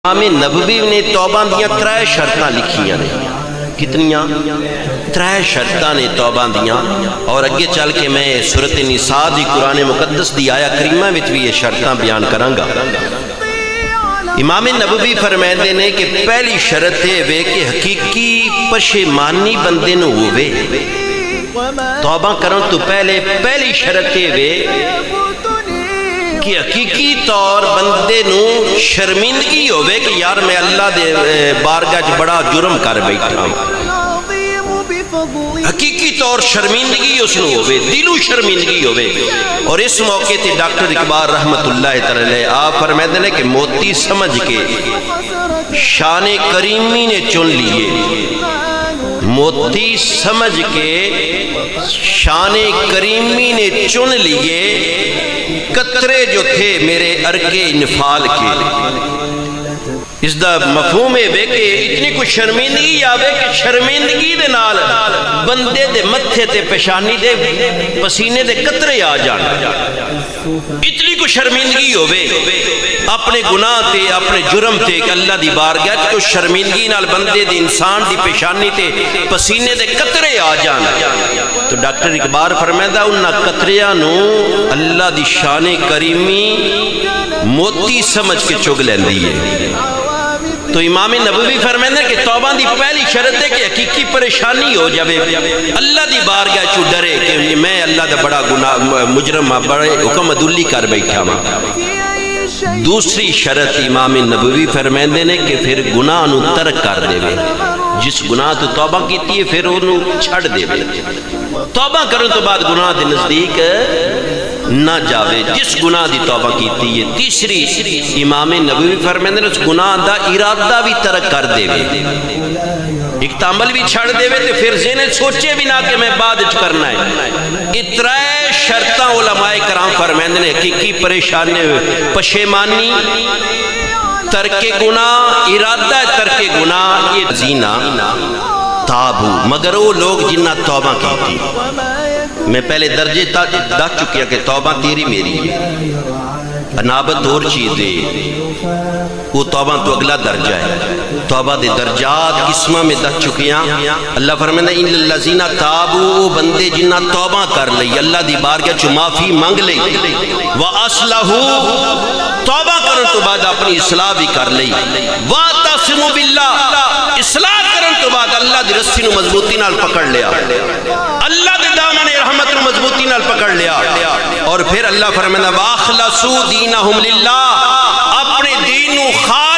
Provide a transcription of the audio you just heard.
امام نبوی نے توبہ دیاں 3 شرطاں لکھیاں نے. کتنیاں؟ 3 شرطاں نے توبہ دیاں. اور اگے چل کے میں سورۃ النساء دی قرآن مقدس دی آیا کریمہ وچ بھی یہ شرطاں بیان کراں گا. امام نبوی فرماندے نے کہ پہلی شرط یہ ہے کہ حقیقی پشیمانی بندے نو ہوے. توبہ کرن تو پہلی شرط یہ ہے کہ حقیقی طور بندے نو شرمندگی ہوے کہ یار میں اللہ دے بارگاہ چ بڑا جرم کر بیٹھا. حقیقی طور شرمندگی اس نو ہوے، دلو شرمندگی ہوے. اور اس موقع تے ڈاکٹر اقبال رحمت اللہ تعالی علیہ آپ فرماتے ہیں کہ موتی سمجھ کے شان کریمی نے چن لیے. موتی سمجھ کے شان کریمی نے چن لیے قطرے جو تھے میرے ارکے انفال کے. اس دا مفہوم ہے کہ اتنی کوئی شرمندگی آوے کہ شرمندگی دے نال بندے دے متھے تے پیشانی دے پسینے دے قطرے آ جان. اتنی کوئی شرمندگی ہوے اپنے گناہ تے اپنے جرم تے کہ اللہ دی بارگاہ تو شرمندگی نال بندے دے انسان دی پیشانی تے پسینے دے قطرے آ جان. تو ڈاکٹر اقبال فرمائندا انہاں قطریاں نو اللہ دی شان کریمی موتی سمجھ کے چگ لیندی ہے. تو امام نبوی فرماتے ہیں کہ توبہ دی پہلی شرط ہے کہ حقیقی پریشانی ہو جاوے، اللہ دی بارگاہ چ ڈرے کہ میں اللہ دا بڑا گناہ مجرم ہاں، بڑے حکم عدولی کر بیٹھا ہاں. دوسری شرط امام نبوی فرماتے ہیں کہ پھر گناہ نو ترک کر دے. جس گناہ تو توبہ کیتی ہے پھر انہوں چھڑ دے. توبہ کرنے تو بعد گناہ دے نزدیک نہ جاوے جس گناہ دی توبہ کیتی ہے. تیسری امام نبوی فرماتے ہیں اس گناہ دا ارادہ بھی ترک کر دے، ایک تعمل بھی چھڑ دے تے پھر ذہن سوچے بھی نہ کہ میں بعد وچ کرنا ہے. یہ 3 شرطاں علماء کرام فرماتے ہیں حقیقی پریشانی پشیمانی، ترک گناہ، ارادہ ترک گناہ. یہ زینا تابو مگر وہ لوگ جنہ توبہ کی. میں پہلے درجے دس چکیا کہ توبہ تیری میری ہے، انابت اور چیز ہے، وہ توبہ تو اگلا درجہ ہے. توبہ دے درجات قسمہ میں دس چکیاں. اللہ فرمائے ان الذین تابوا بندے جنہ توبہ کر لئی، اللہ دی بارگاہ چ معافی مانگ لئی، واصلحوا توبہ کرن تو بعد اپنی اصلاح بھی کر لئی، واعتصموا باللہ اصلاح کرن تو بعد اللہ دی رسی نو مضبوطی نال پکڑ لیا، اللہ دے دامن رحمت نو مضبوطی نال پکڑ لیا. اور پھر اللہ فرمائے واخلصوا دینہم للہ اپنے دین نو خالص